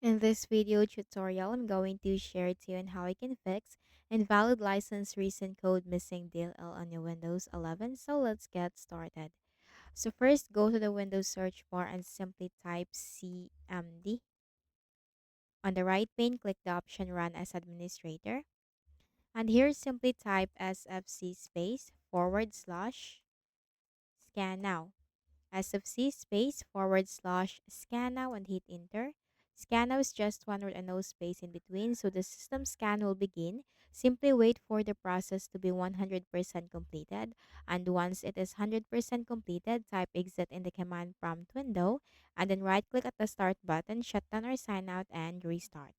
In this video tutorial, I'm going to share to you on how I can fix invalid license recent code missing DLL on your Windows 11. So let's get started. So first, go to the Windows search bar and simply type CMD. On the right pane, click the option Run as Administrator. And here, simply type SFC space / scan now. SFC space / scan now and hit enter. Scan now is just one word and no space in between, so the system scan will begin. Simply wait for the process to be 100% completed. And once it is 100% completed, type exit in the command prompt window and then right click at the start button, shut down or sign out and restart.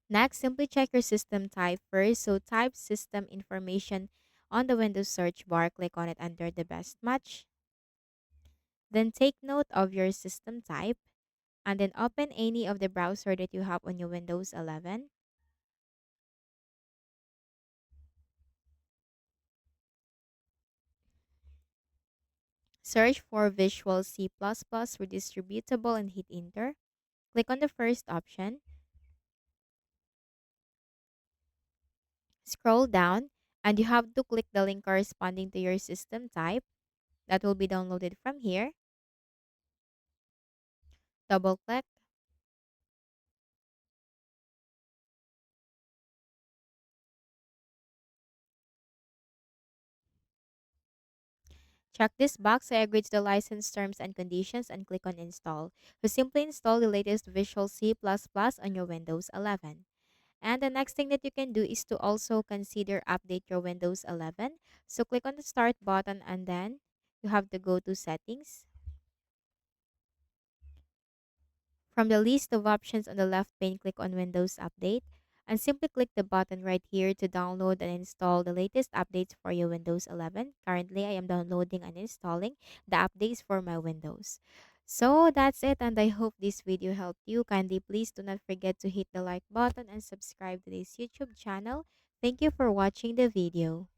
Next, simply check your system type first. So type system information on the Windows search bar, click on it under the best match. Then take note of your system type and then open any of the browser that you have on your Windows 11. Search for Visual C++ Redistributable and hit enter. Click on the first option. Scroll down and you have to click the link corresponding to your system type that will be downloaded from here. Double click. Check this box. I agree to the license terms and conditions and click on install. So simply install the latest Visual C++ on your Windows 11. And the next thing that you can do is to also consider update your Windows 11. So click on the start button and then you have to go to settings. From the list of options on the left pane, click on Windows Update and simply click the button right here to download and install the latest updates for your Windows 11. Currently, I am downloading and installing the updates for my Windows. So that's it, and I hope this video helped you. Kindly please do not forget to hit the like button and subscribe to this YouTube channel. Thank you for watching the video.